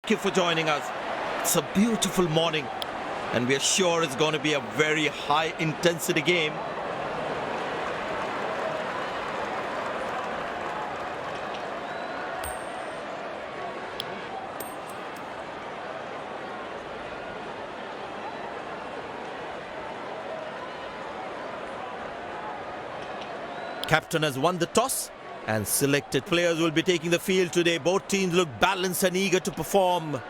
Thank you for joining us. It's a beautiful morning, and we are sure it's going to be a very high intensity game. Captain has won the toss, and selected players will be taking the field today. Both teams look balanced and eager to perform.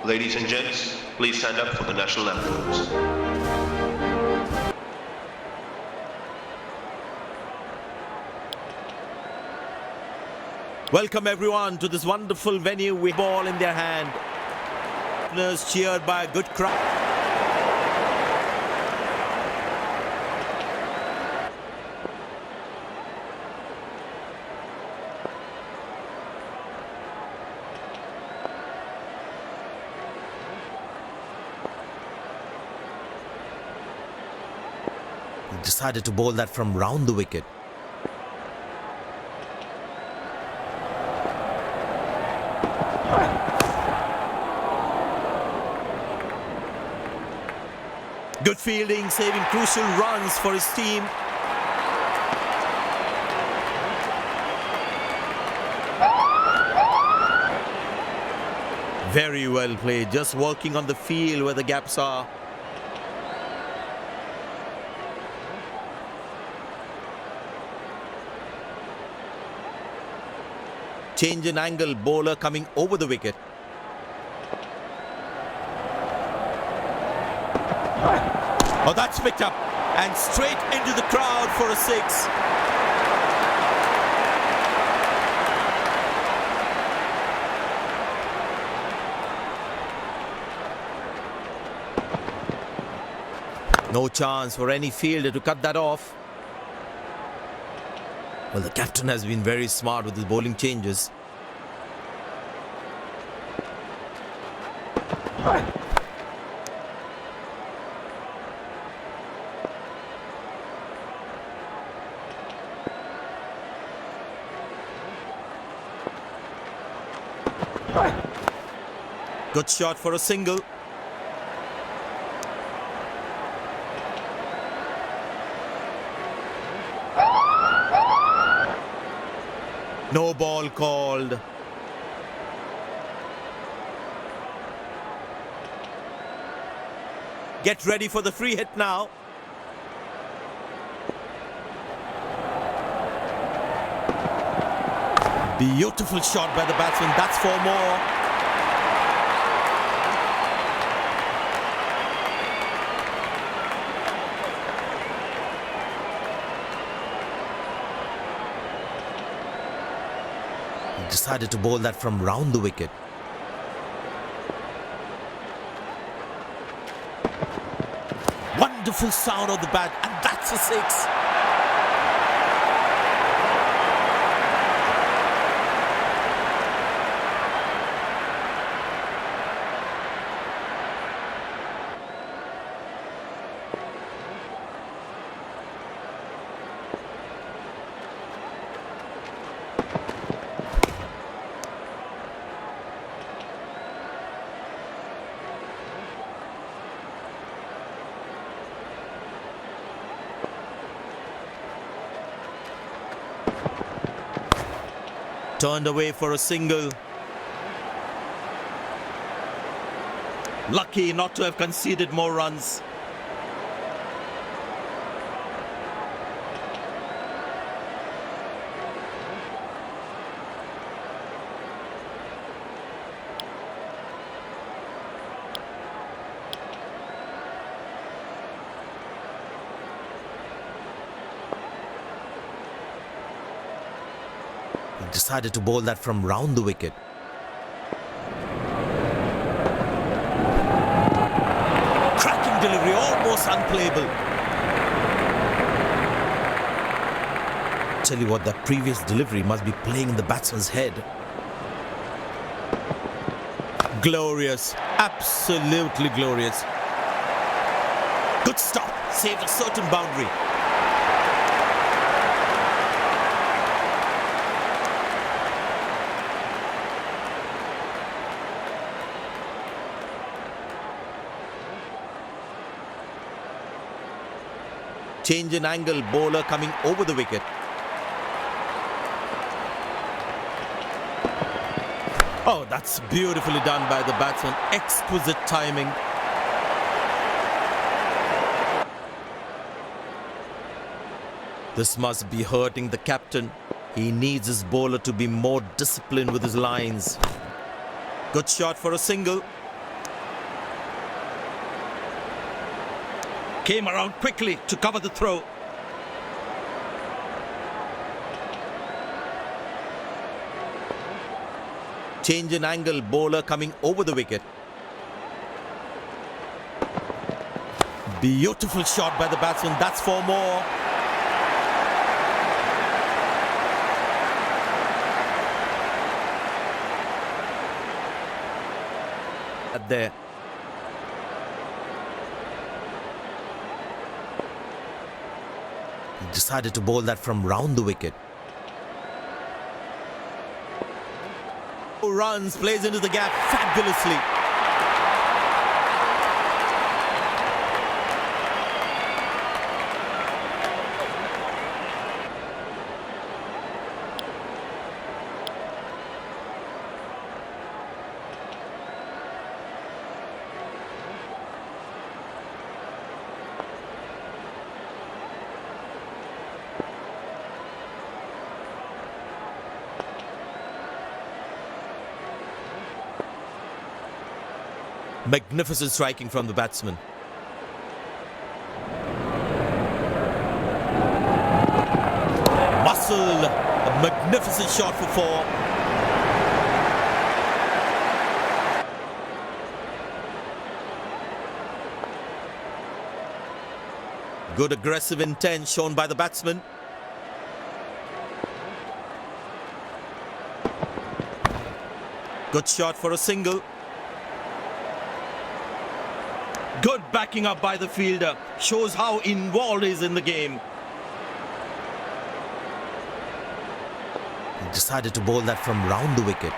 Ladies and gents, please stand up for the national anthems. Welcome everyone to this wonderful venue with ball in their hand. Partners cheered by a good crowd. He decided to bowl that from round the wicket. Good fielding, saving crucial runs for his team. Very well played, just working on the field where the gaps are. Change in angle, bowler coming over the wicket. Oh, that's picked up and straight into the crowd for a six. No chance for any fielder to cut that off. Well, the captain has been very smart with his bowling changes. Good shot for a single. No ball called. Get ready for the free hit now. Beautiful shot by the batsman. That's four more. Decided to bowl that from round the wicket. Wonderful sound of the bat, and that's a six. Turned away for a single. Lucky not to have conceded more runs. Decided to bowl that from round the wicket. Cracking delivery, almost unplayable. Tell you what, that previous delivery must be playing in the batsman's head. Glorious, absolutely glorious. Good stop, saved a certain boundary. Change in angle, bowler coming over the wicket. Oh, that's beautifully done by the batsman. Exquisite timing. This must be hurting the captain. He needs his bowler to be more disciplined with his lines. Good shot for a single. Came around quickly to cover the throw. Change in angle, bowler coming over the wicket. Beautiful shot by the batsman. That's for more. There. He decided to bowl that from round the wicket. Runs, plays into the gap fabulously. Magnificent striking from the batsman. Muscle, a magnificent shot for four. Good aggressive intent shown by the batsman. Good shot for a single. Good backing up by the fielder. Shows how involved he is in the game. He decided to bowl that from round the wicket.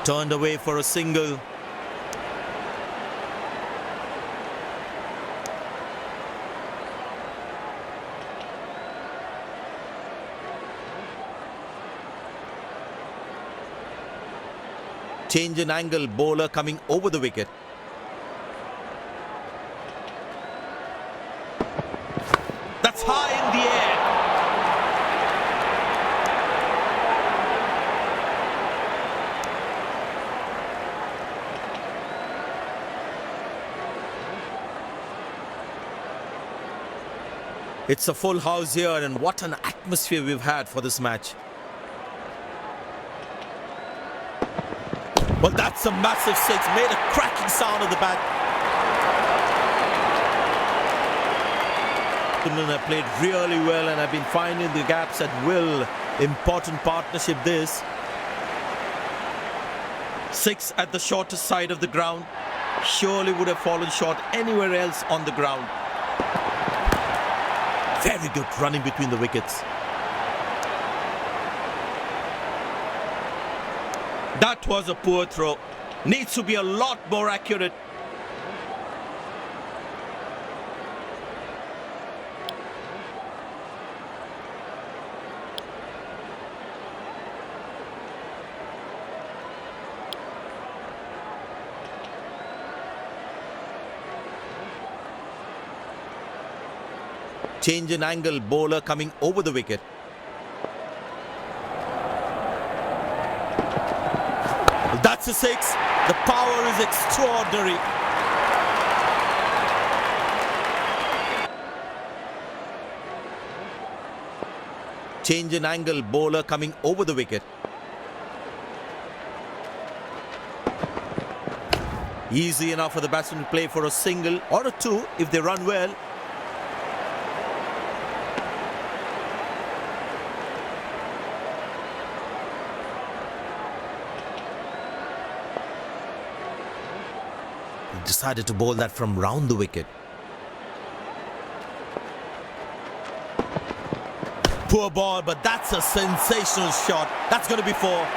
Turned away for a single. Change in angle, bowler coming over the wicket. That's high in the air. It's a full house here, and what an atmosphere we've had for this match. Well, that's a massive six. Made a cracking sound at the bat. Have played really well and have been finding the gaps at will. Important partnership this. Six at the shortest side of the ground. Surely would have fallen short anywhere else on the ground. Very good running between the wickets. That was a poor throw. Needs to be a lot more accurate. Change in angle, bowler coming over the wicket. That's a six. The power is extraordinary. Change in angle, bowler coming over the wicket. Easy enough for the batsman to play for a single or a two if they run well. He decided to bowl that from round the wicket. Poor ball, but that's a sensational shot. That's going to be four.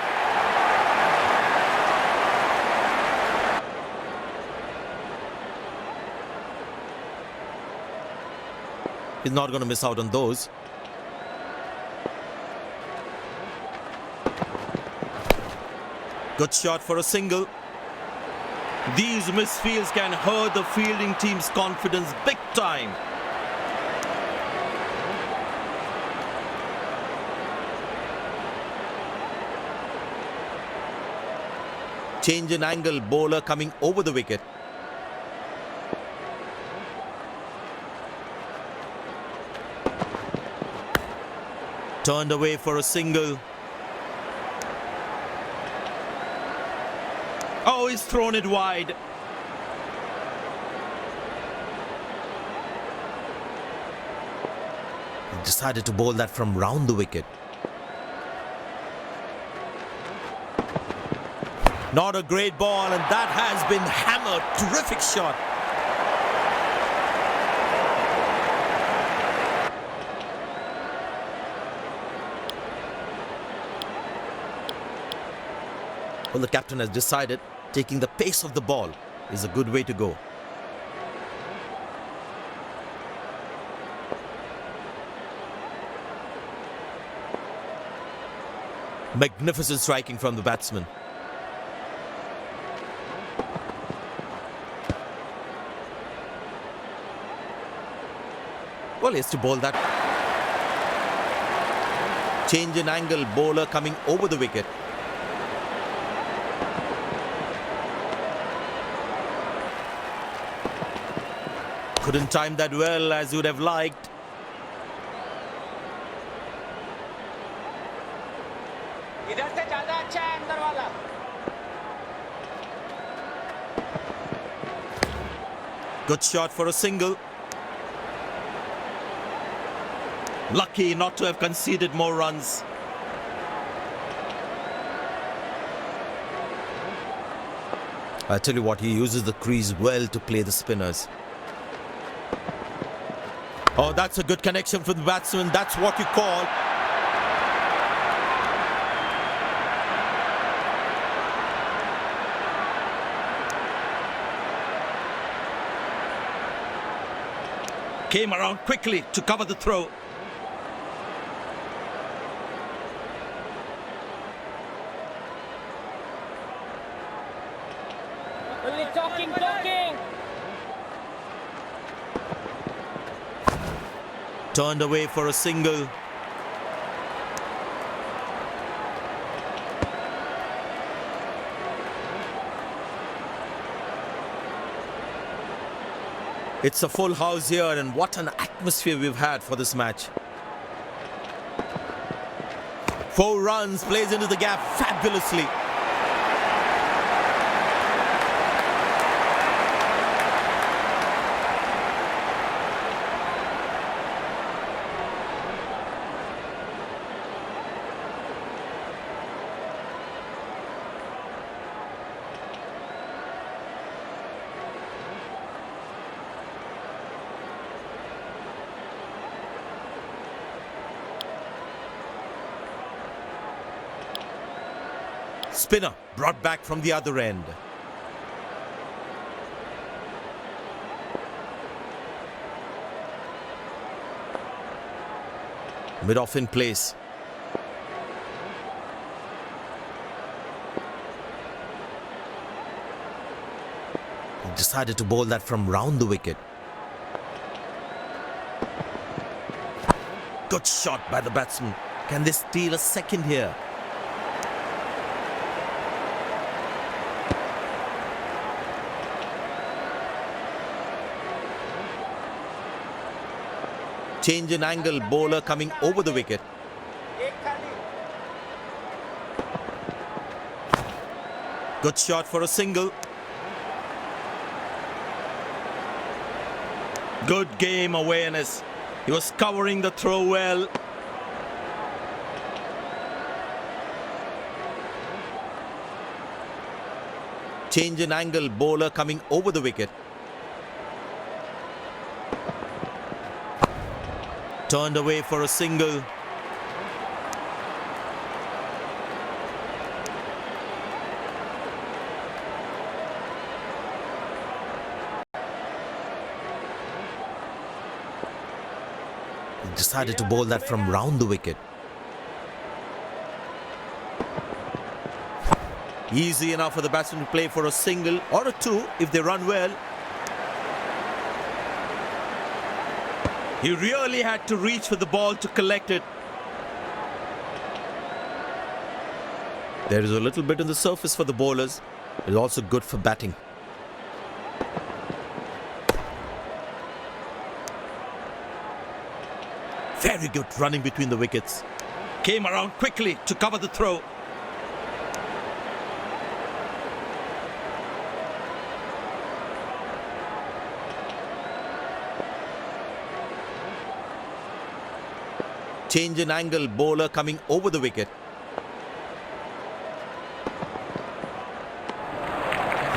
He's not going to miss out on those. Good shot for a single. These misfields can hurt the fielding team's confidence big time. Change in angle, bowler coming over the wicket. Turned away for a single. Oh, he's thrown it wide. He decided to bowl that from round the wicket. Not a great ball, and that has been hammered. Terrific shot. Well, the captain has decided taking the pace of the ball is a good way to go. Magnificent striking from the batsman. Well, he has to bowl that. Change in angle, bowler coming over the wicket. Couldn't time that well as you would have liked. इधर से ज्यादा अच्छा है अंदर वाला. Good shot for a single. Lucky not to have conceded more runs. I tell you what, he uses the crease well to play the spinners. Oh, that's a good connection for the batsman. That's what you call. Came around quickly to cover the throw. Only talking. Turned away for a single. It's a full house here, and what an atmosphere we've had for this match. 4 runs, plays into the gap fabulously. Spinner brought back from the other end. Mid-off in place. He decided to bowl that from round the wicket. Good shot by the batsman. Can they steal a second here? Change in angle, bowler coming over the wicket. Good shot for a single. Good game awareness. He was covering the throw well. Change in angle, bowler coming over the wicket. Turned away for a single. decided to bowl that from round the wicket. Easy enough for the batsman to play for a single or a two if they run well. He really had to reach for the ball to collect it. There is a little bit on the surface for the bowlers. It's also good for batting. Very good running between the wickets. Came around quickly to cover the throw. Change in angle, bowler coming over the wicket.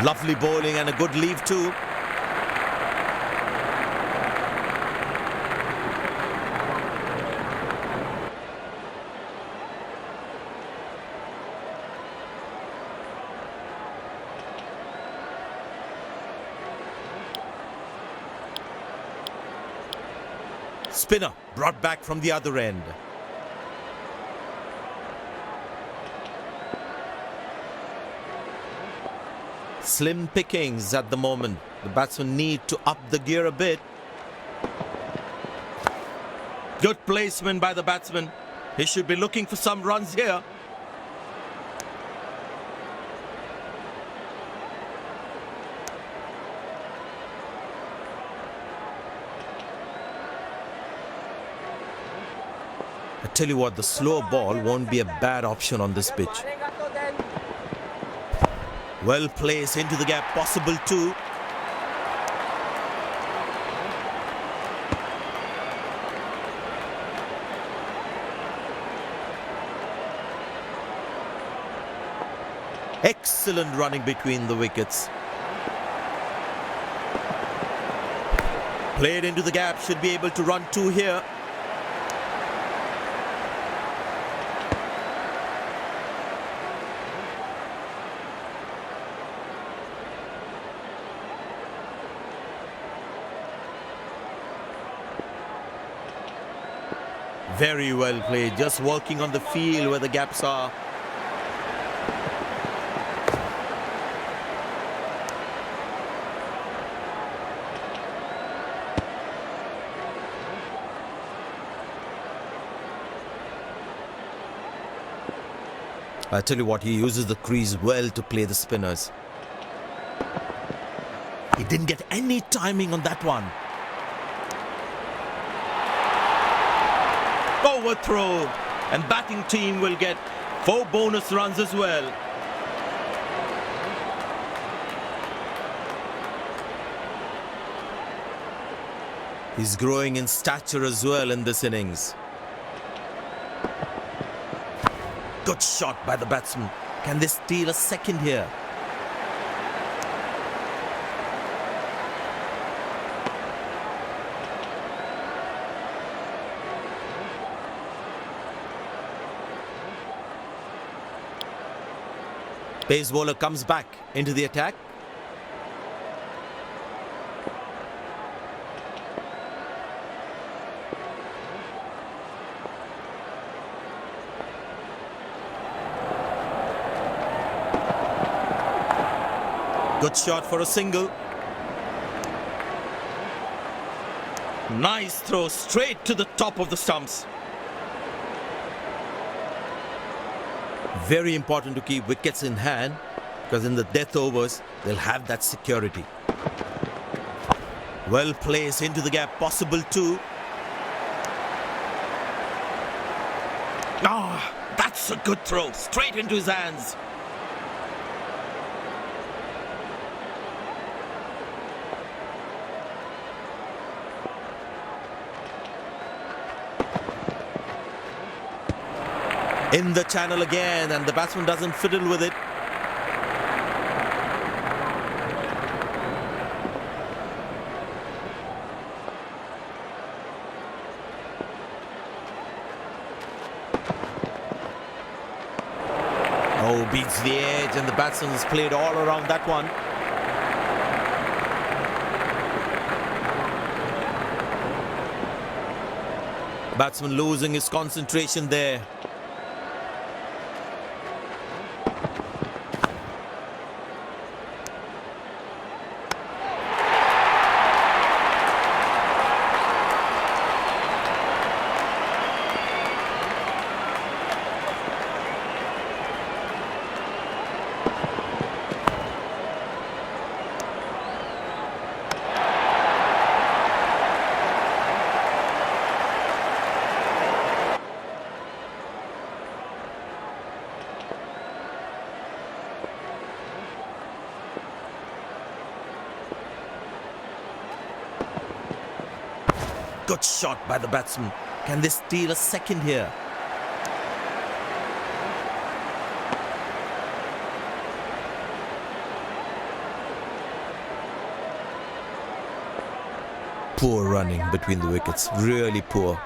Lovely bowling and a good leave too. Spinner brought back from the other end. Slim pickings at the moment. The batsmen need to up the gear a bit. Good placement by the batsman. He should be looking for some runs here. I tell you what, the slower ball won't be a bad option on this pitch. Well placed into the gap, possible too. Excellent running between the wickets. Played into the gap, should be able to run two here. Very well played, just working on the field where the gaps are. I tell you what, he uses the crease well to play the spinners. He didn't get any timing on that one. Overthrow, and batting team will get 4 bonus runs as well. He's growing in stature as well in this innings. Good shot by the batsman. Can they steal a second here? Pace bowler comes back into the attack. Good shot for a single. Nice throw straight to the top of the stumps. Very important to keep wickets in hand, because in the death overs, they'll have that security. Well placed into the gap, possible too. Ah, that's a good throw, straight into his hands. In the channel again, and the batsman doesn't fiddle with it. Oh, beats the edge, and the batsman has played all around that one. Batsman losing his concentration there. Good shot by the batsman. Can they steal a second here? Poor running between the wickets. Really poor.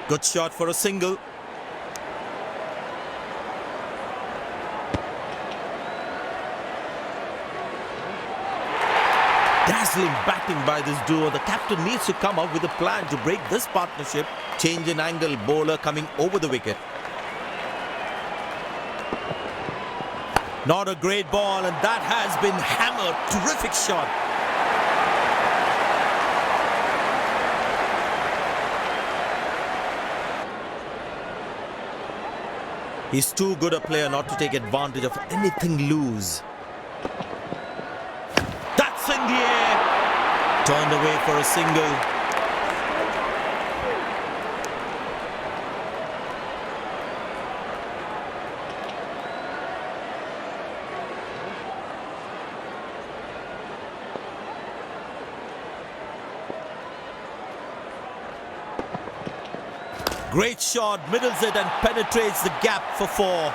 Good shot for a single. Dazzling batting by this duo. The captain needs to come up with a plan to break this partnership. Change in angle, bowler coming over the wicket. Not a great ball, and that has been hammered. Terrific shot. He's too good a player not to take advantage of anything loose. That's in the air. Turned away for a single. Great shot, middles it and penetrates the gap for four.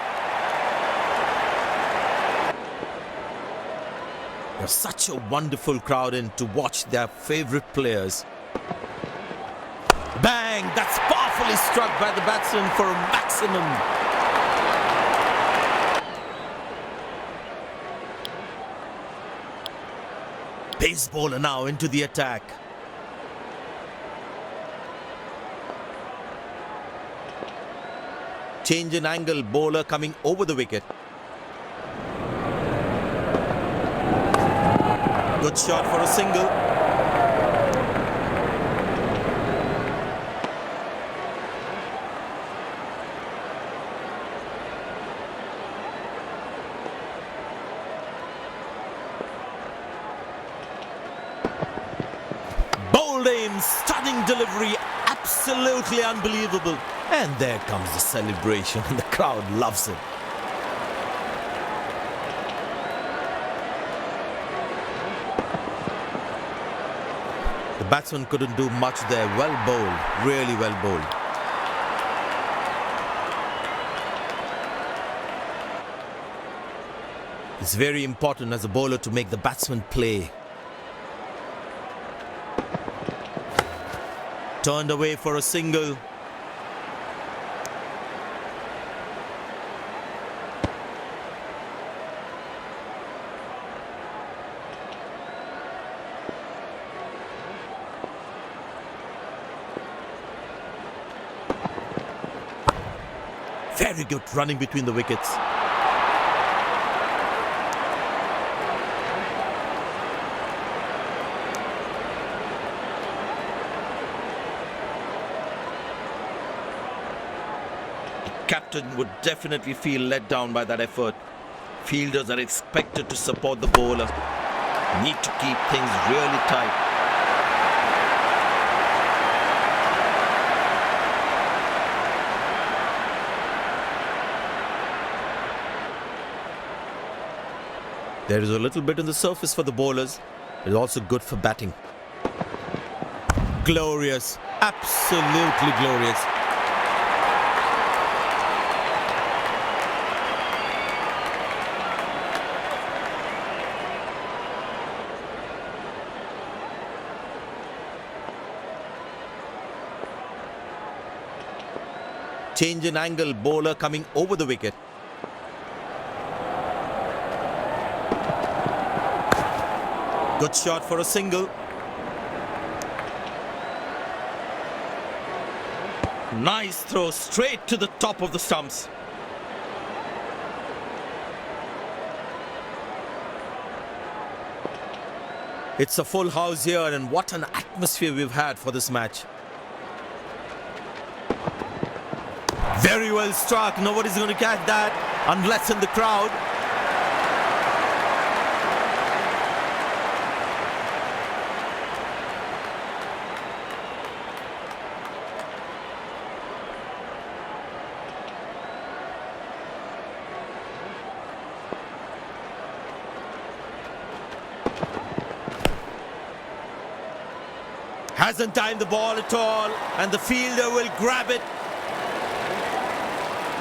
There's such a wonderful crowd in to watch their favourite players. Bang! That's powerfully struck by the batsman for a maximum. Pace bowler now into the attack. Change in angle, bowler coming over the wicket. Good shot for a single. Bowled in, stunning delivery, absolutely unbelievable. And there comes the celebration, and the crowd loves it. The batsman couldn't do much there. Well bowled, really well bowled. It's very important as a bowler to make the batsman play. Turned away for a single. Very good running between the wickets. The captain would definitely feel let down by that effort. Fielders are expected to support the bowler. Need to keep things really tight. There is a little bit on the surface for the bowlers. It's also good for batting. Glorious. Absolutely glorious. Change in angle, bowler coming over the wicket. Good shot for a single. Nice throw straight to the top of the stumps. It's a full house here, and what an atmosphere we've had for this match. Very well struck. Nobody's going to catch that unless in the crowd. Hasn't timed the ball at all, and the fielder will grab it.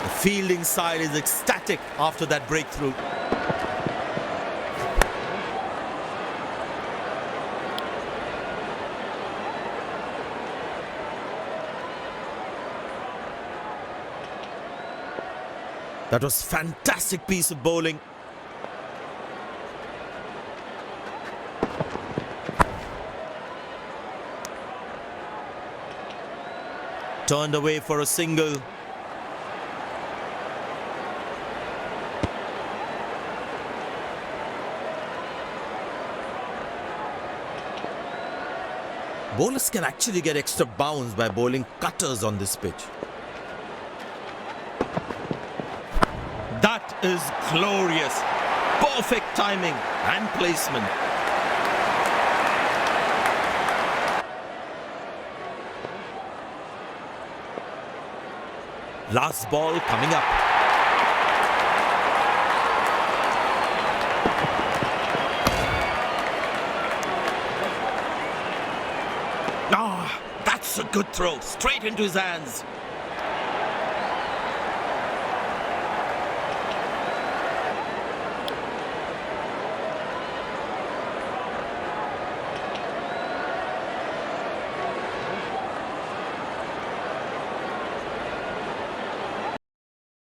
The fielding side is ecstatic after that breakthrough. That was fantastic piece of bowling. Turned away for a single. Bowlers can actually get extra bounce by bowling cutters on this pitch. That is glorious. Perfect timing and placement. Last ball coming up. Ah, that's a good throw. Straight into his hands.